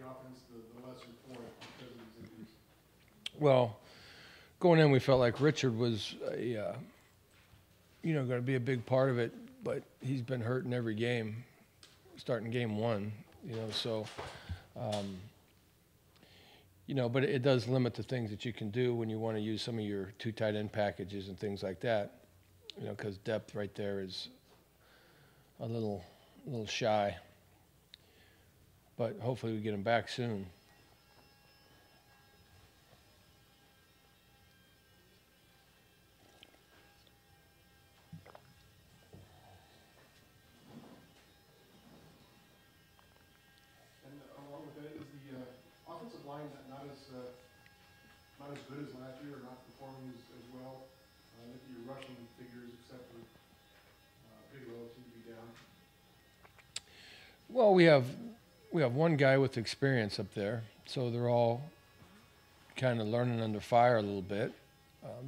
the offense the lesser point because of these injuries? Well, going in, we felt like Richard was going to be a big part of it, but he's been hurt in every game, starting game one. So. But it does limit the things that you can do when you want to use some of your two tight end packages and things like that. Because depth right there is a little shy. But hopefully we get him back soon. Along with that, is the offensive line not as good as last year, or not performing as well? If your rushing figures, except for Bigelow, seem to be down. Well, we have one guy with experience up there, so they're all kind of learning under fire a little bit.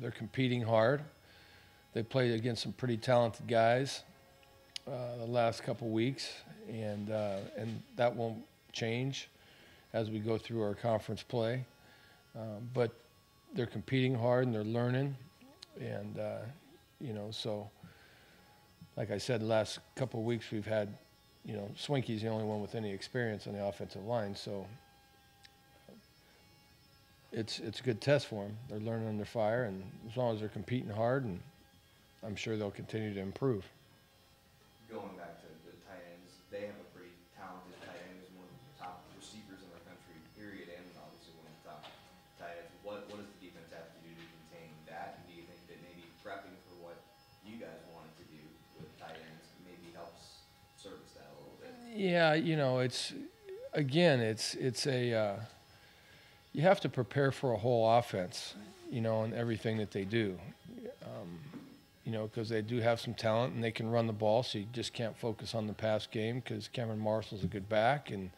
They're competing hard. They played against some pretty talented guys the last couple weeks, and that won't change as we go through our conference play. But they're competing hard and they're learning, and so like I said, the last couple of weeks we've had, Swinky's the only one with any experience on the offensive line, so it's a good test for them. They're learning under fire, and as long as they're competing hard, and I'm sure they'll continue to improve. Going back to the tight ends, they have a pretty talented tight end who's one of the top receivers in the country, period, and obviously one of the top tight ends. What does the defense have to do to contain that? And do you think that maybe prepping for what you guys wanted to do with tight ends maybe helps service that a little bit? Yeah, it's a you have to prepare for a whole offense, and everything that they do. Because they do have some talent and they can run the ball, so you just can't focus on the pass game because Cameron Marshall's a good back and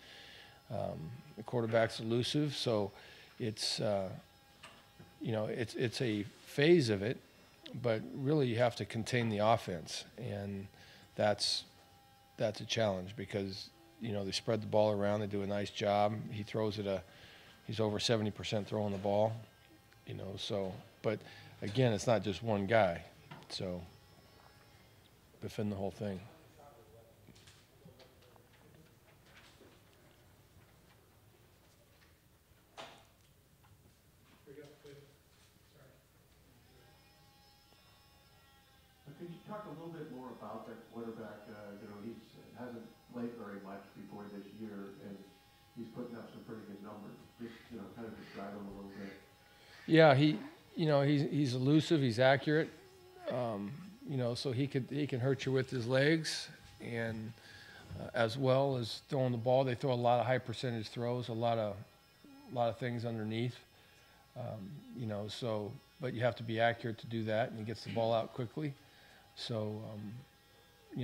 the quarterback's elusive. So it's it's a phase of it, but really you have to contain the offense, and that's a challenge because they spread the ball around. They do a nice job. He throws it he's over 70% throwing the ball, So, but again, it's not just one guy. So, defend the whole thing. Could you talk a little bit more about that quarterback? He hasn't played very much before this year, and he's putting up some pretty good numbers. Just kind of describe him a little bit. Yeah, he's elusive. He's accurate. So he can hurt you with his legs, and as well as throwing the ball. They throw a lot of high percentage throws, a lot of things underneath. But you have to be accurate to do that, and he gets the ball out quickly. So,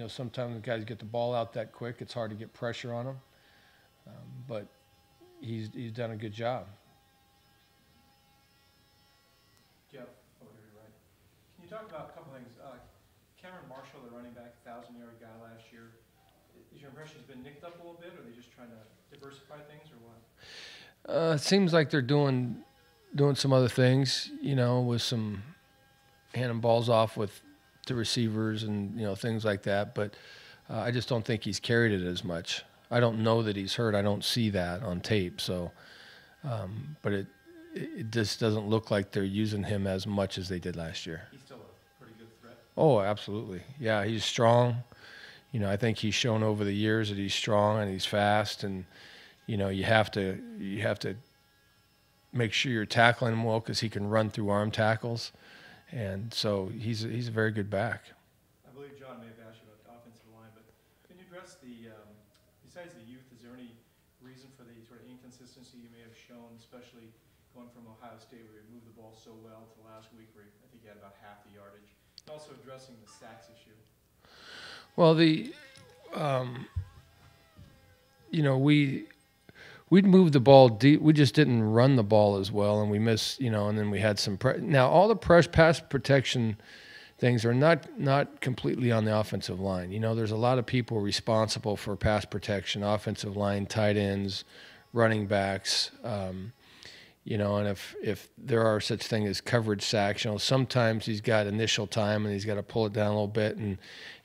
sometimes the guys get the ball out that quick. It's hard to get pressure on him, but he's done a good job. Jeff, over here, right. Can you talk about a couple things? Cameron Marshall, the running back, 1,000-yard guy last year. Is your impression he's been nicked up a little bit, or are they just trying to diversify things, or what? It seems like they're doing some other things, with some handing balls off with the receivers and things like that. But I just don't think he's carried it as much. I don't know that he's hurt. I don't see that on tape. So, but it just doesn't look like they're using him as much as they did last year. He's still a pretty good threat. Oh, absolutely. Yeah, he's strong. I think he's shown over the years that he's strong and he's fast, and you have to make sure you're tackling him well because he can run through arm tackles, and so he's a very good back. I believe John may have asked you about the offensive line, but can you address besides the youth, is there any reason for the sort of inconsistency you may have shown, especially going from Ohio State where you moved the ball so well to last week where I think you had about half the yardage? Also addressing the sacks issue. Well, we'd move the ball deep. We just didn't run the ball as well, and we missed, and then we had some now all the pass protection things are not completely on the offensive line. There's a lot of people responsible for pass protection, offensive line, tight ends, running backs. You know, and if there are such thing as coverage sacks, you know, sometimes he's got initial time and he's got to pull it down a little bit and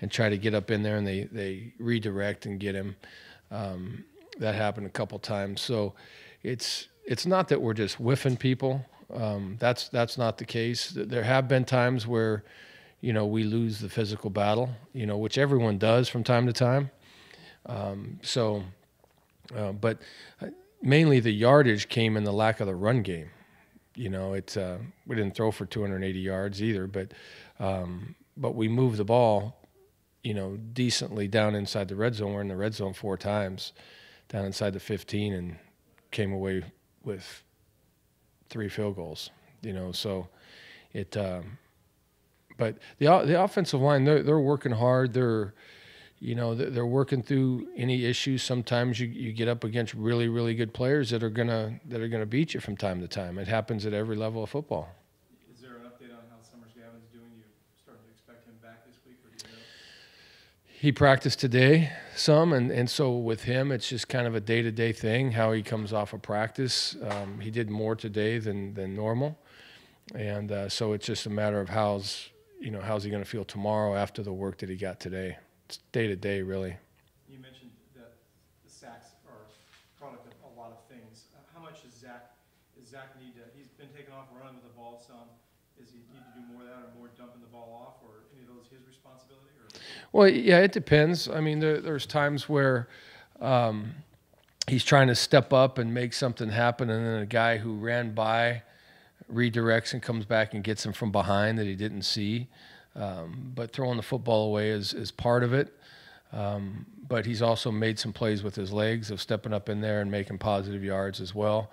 try to get up in there, and they redirect and get him. That happened a couple times. So it's not that we're just whiffing people. That's not the case. There have been times where, you know, we lose the physical battle, you know, which everyone does from time to time. But mainly the yardage came in the lack of the run game. You know, we didn't throw for 280 yards either, but we moved the ball, you know, decently down inside the red zone. We're in the red zone 4 times, down inside the 15, and came away with 3 field goals. You know, so it. But the offensive line, they're working hard. They're working through any issues. Sometimes you get up against really, really good players that are gonna beat you from time to time. It happens at every level of football. Is there an update on how Summers Gavin's doing? You starting to expect him back this week, or do you know? He practiced today some, and so with him, it's just kind of a day-to-day thing, how he comes off of practice. He did more today than normal, and so it's just a matter of how's he going to feel tomorrow after the work that he got today. It's day-to-day, really. You mentioned that the sacks are a product of a lot of things. How much does Zach need to, he's been taken off running with the ball some. Does he need to do more of that, or more dumping the ball off, or any of those his responsibility? Or? Well, yeah, it depends. I mean, there's times where he's trying to step up and make something happen, and then a guy who ran by redirects and comes back and gets him from behind that he didn't see. But throwing the football away is part of it. But he's also made some plays with his legs of stepping up in there and making positive yards as well.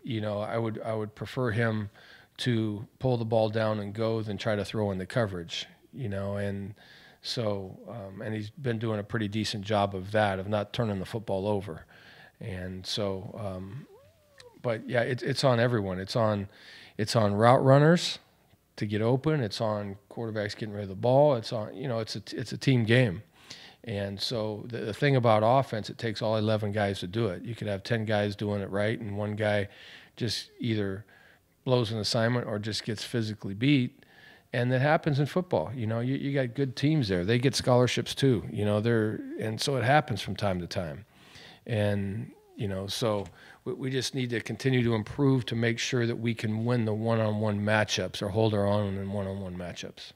You know, I would prefer him to pull the ball down and go than try to throw in the coverage, you know, and so and he's been doing a pretty decent job of that, of not turning the football over. And so but yeah, it's on everyone. It's on route runners to get open. It's on quarterbacks getting rid of the ball. It's on, you know, it's a team game. And so the thing about offense, it takes all 11 guys to do it. You could have 10 guys doing it right, and one guy just either blows an assignment or just gets physically beat. And that happens in football. You know, you got good teams there. They get scholarships too. You know, and so it happens from time to time. And, you know, so we just need to continue to improve to make sure that we can win the one-on-one matchups or hold our own in one-on-one matchups.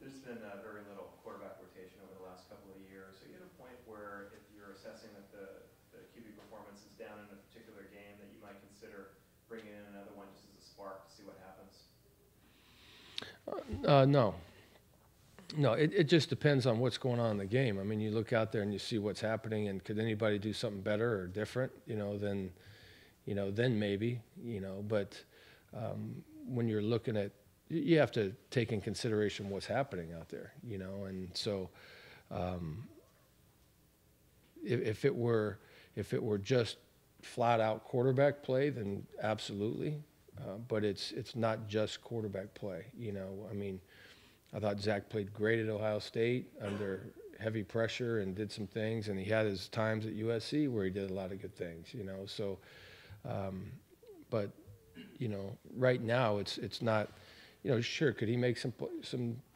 There's been very little quarterback rotation over the last couple of years. Are you at a point where if you're assessing that the QB performance is down in a particular game that you might consider bringing in another one just as a spark to see what happens? No. No, it just depends on what's going on in the game. I mean, you look out there and you see what's happening, and could anybody do something better or different, then maybe, but when you're looking at, you have to take in consideration what's happening out there, and so if it were just flat out quarterback play, then absolutely, but it's not just quarterback play, I mean, I thought Zach played great at Ohio State under heavy pressure and did some things, and he had his times at USC where he did a lot of good things, so but right now it's not, sure, could he make some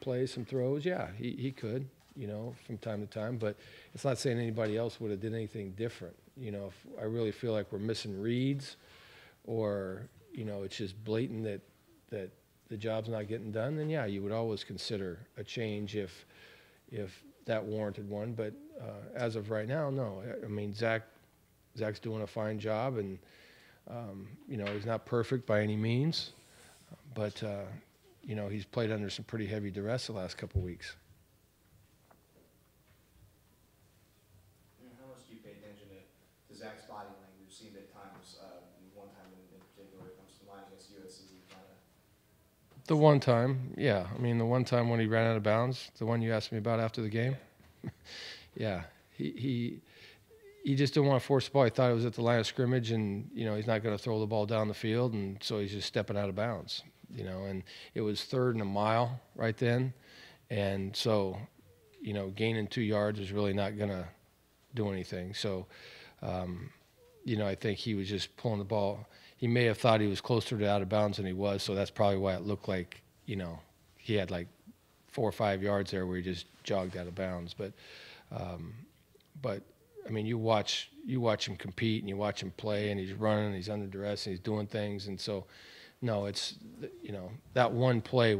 plays, some throws? Yeah, he could, from time to time, but it's not saying anybody else would have did anything different. If I really feel like we're missing reads, or it's just blatant that the job's not getting done, then yeah, you would always consider a change if that warranted one. But as of right now, no. I mean, Zach's doing a fine job, and he's not perfect by any means, but he's played under some pretty heavy duress the last couple of weeks. How much do you pay attention to Zach's body language? We've seen at times, one time in particular, it comes to mind against USC. The one time, yeah. I mean, the one time when he ran out of bounds, the one you asked me about after the game. Yeah, he just didn't want to force the ball. He thought it was at the line of scrimmage, and he's not going to throw the ball down the field, and so he's just stepping out of bounds. And it was 3rd and a mile right then, and so gaining 2 yards is really not going to do anything. So, I think he was just pulling the ball. He may have thought he was closer to out of bounds than he was, so that's probably why it looked like, he had like 4 or 5 yards there where he just jogged out of bounds. But I mean, you watch him compete and you watch him play, and he's running, he's under duress, and he's doing things. And so, no, it's, that one play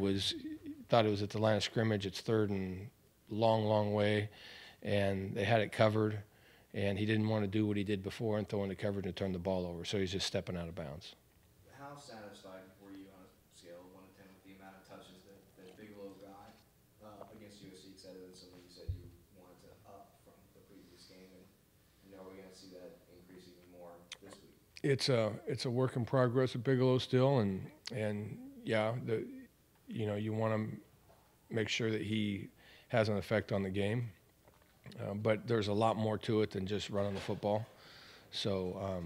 thought it was at the line of scrimmage. It's third and long way, and they had it covered, and he didn't want to do what he did before and throw into coverage and turn the ball over. So he's just stepping out of bounds. How satisfied were you on a scale of 1 to 10 with the amount of touches that Bigelow got against USC? Because that is something you said you wanted to up from the previous game, and are we going to see that increase even more this week? It's a work in progress with Bigelow still, and yeah, you want to make sure that he has an effect on the game, but there's a lot more to it than just running the football. So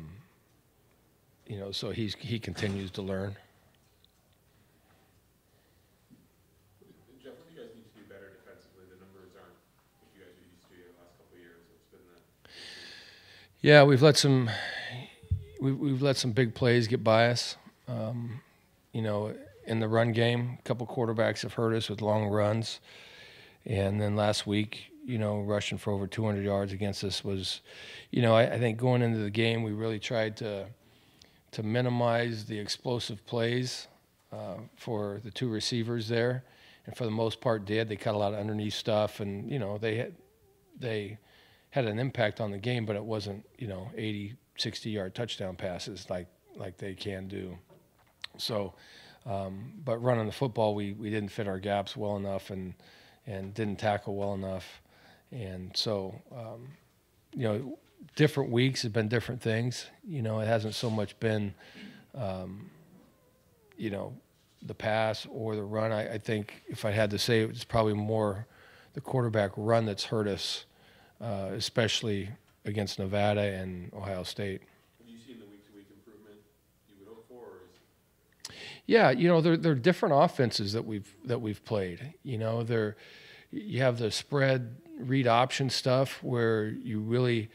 so he continues to learn. Jeff, what do you guys need to do better defensively? The numbers aren't what you guys are used to in the last couple of years. It's been the Yeah, we've let some big plays get by us. In the run game, a couple quarterbacks have hurt us with long runs, and then last week, rushing for over 200 yards against us was, I think going into the game, we really tried to minimize the explosive plays for the 2 receivers there, and for the most part did. They cut a lot of underneath stuff, and they had an impact on the game, but it wasn't 80, 60-yard touchdown passes like they can do. So, but running the football, we didn't fit our gaps well enough and didn't tackle well enough, and so different weeks have been different things. It hasn't so much been the pass or the run. I think if I had to say, it's probably more the quarterback run that's hurt us, especially against Nevada and Ohio State. Have you seen the week-to-week improvement you would hope for? Or is... Yeah, they're different offenses that we've played. You have the spread read option stuff where you really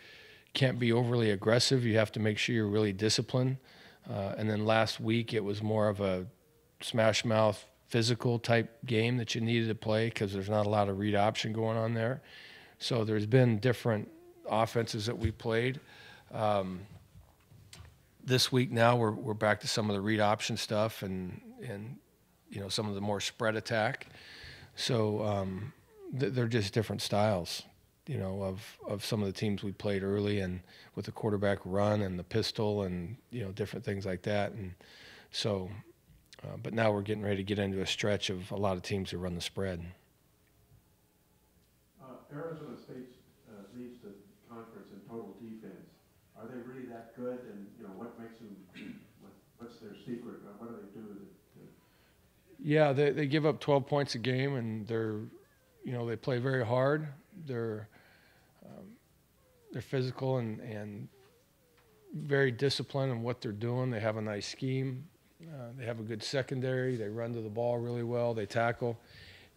can't be overly aggressive. You have to make sure you're really disciplined. And then last week it was more of a smash mouth physical type game that you needed to play because there's not a lot of read option going on there. So there's been different offenses that we played. This week now we're back to some of the read option stuff and some of the more spread attack. So they're just different styles, of some of the teams we played early, and with the quarterback run and the pistol and different things like that. And so, but now we're getting ready to get into a stretch of a lot of teams that run the spread. Arizona State leads the conference in total defense. Are they really that good? And what makes them? What's their secret? What do they do? Yeah, they give up 12 points a game, and they play very hard. They're physical and very disciplined in what they're doing. They have a nice scheme. They have a good secondary. They run to the ball really well. They tackle,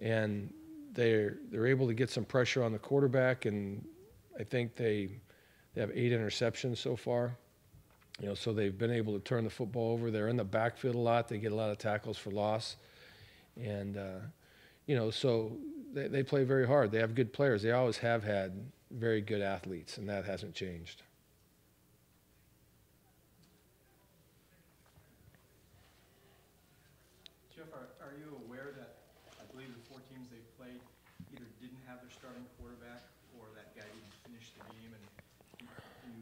and they're able to get some pressure on the quarterback. And I think they have 8 interceptions so far. So they've been able to turn the football over. They're in the backfield a lot. They get a lot of tackles for loss, and so they play very hard. They have good players. They always have had very good athletes, and that hasn't changed. Jeff, are you aware that I believe the 4 teams they played either didn't have their starting quarterback or that guy didn't finish the game? And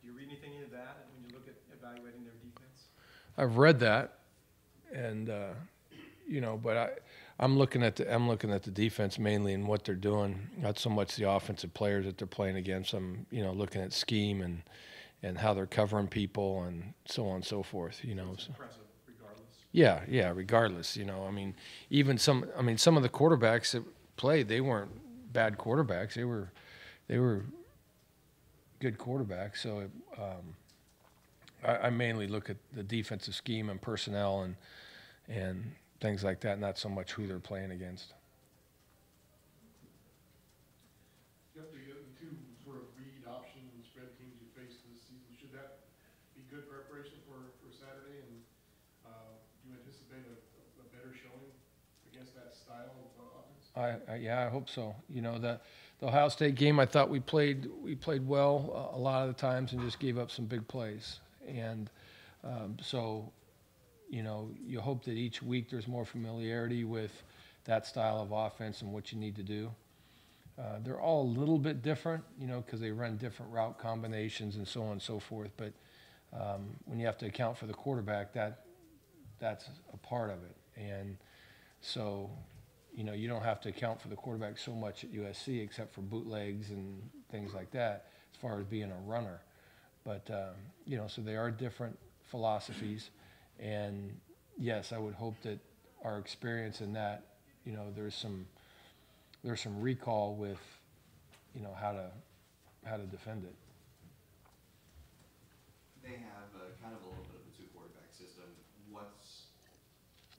do you read anything into that when you look at evaluating their defense? I've read that, and but I'm looking at the defense mainly and what they're doing, not so much the offensive players that they're playing against. I'm looking at scheme and how they're covering people and so on and so forth. It's impressive, regardless. Yeah, regardless. Even some of the quarterbacks that played, they weren't bad quarterbacks. They were good quarterbacks. So I mainly look at the defensive scheme and personnel and things like that, not so much who they're playing against. against that style of offense? Yeah, I hope so. You know, the Ohio State game, I thought we played well a lot of the times and just gave up some big plays. And so, you know, you hope that each week there's more familiarity with that style of offense and what you need to do. They're all a little bit different, you know, because they run different route combinations and so on and so forth. But when you have to account for the quarterback, that's a part of it. And so, you know, you don't have to account for the quarterback so much at USC except for bootlegs and things like that as far as being a runner. But, you know, so they are different philosophies. And, yes, I would hope that our experience in that, you know, there's some recall with, you know, how to defend it. They have kind of a little bit of a two-quarterback system.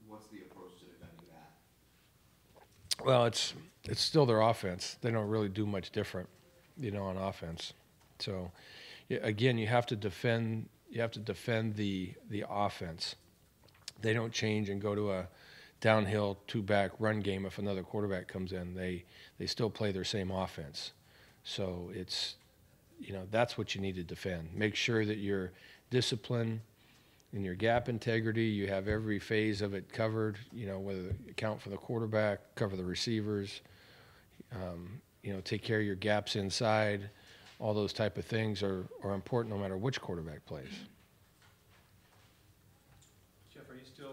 What's the approach to defending that? Well, it's still their offense. They don't really do much different, you know, on offense. So, yeah, again, you have to defend the offense. They don't change and go to a downhill two-back run game if another quarterback comes in. They still play their same offense. So it's, you know, that's what you need to defend. Make sure that you're disciplined in your gap integrity. You have every phase of it covered, you know, whether account for the quarterback, cover the receivers, you know, take care of your gaps inside. All those type of things are important no matter which quarterback plays. Jeff, are you still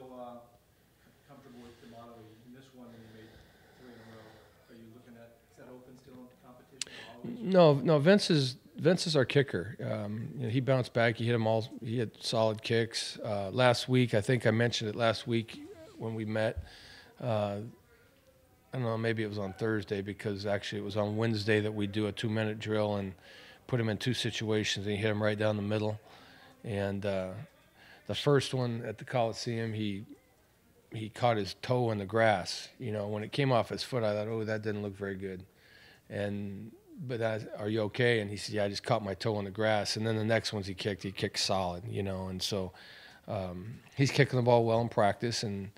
comfortable with the model in this one, and you made 3 in a row? Are you looking at, is that open still in competition? No, Vince is our kicker. You know, he bounced back. He had solid kicks. Last week, I think I mentioned it last week when we met. I don't know, maybe it was on Thursday because actually it was on Wednesday that we do a 2-minute drill and put him in 2 situations and he hit him right down the middle. And the first one at the Coliseum, he caught his toe in the grass. You know, when it came off his foot, I thought, oh, that didn't look very good. But are you okay? And he said, yeah, I just caught my toe in the grass. And then the next ones he kicked solid, you know. And so he's kicking the ball well in practice. And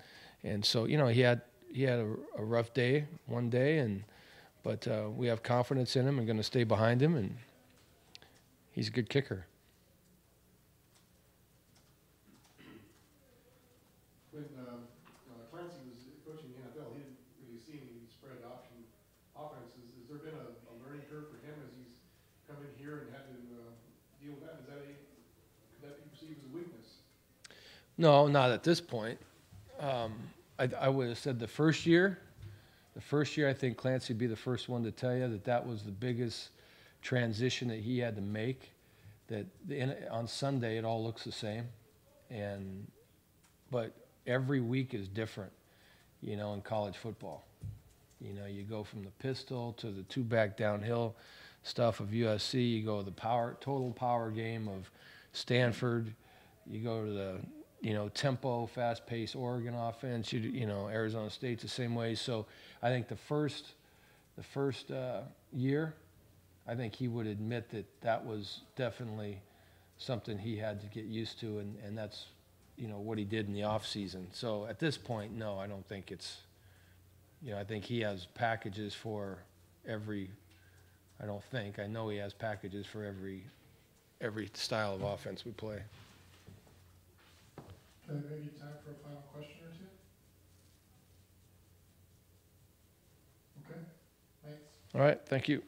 so, you know, he had a rough day one day, but we have confidence in him and going to stay behind him, and he's a good kicker. When Clancy was coaching the NFL, he didn't really see any spread option offenses. Has there been a learning curve for him as he's come in here and had to deal with that? Could that be perceived as a weakness? No, not at this point. I would have said the first year, I think Clancy would be the first one to tell you that was the biggest transition that he had to make. That on Sunday it all looks the same, but every week is different, you know, in college football. You know, you go from the pistol to the 2-back downhill stuff of USC. You go to the total power game of Stanford. You go to the, you know, tempo, fast-paced Oregon offense. You know, Arizona State's the same way. So I think the first year, I think he would admit that was definitely something he had to get used to, and that's, you know, what he did in the off season. So at this point, no, I don't think it's, you know, I think he has packages for every. I know he has packages for every style of offense we play. Okay, maybe time for a final question or two? Okay, thanks. All right, thank you.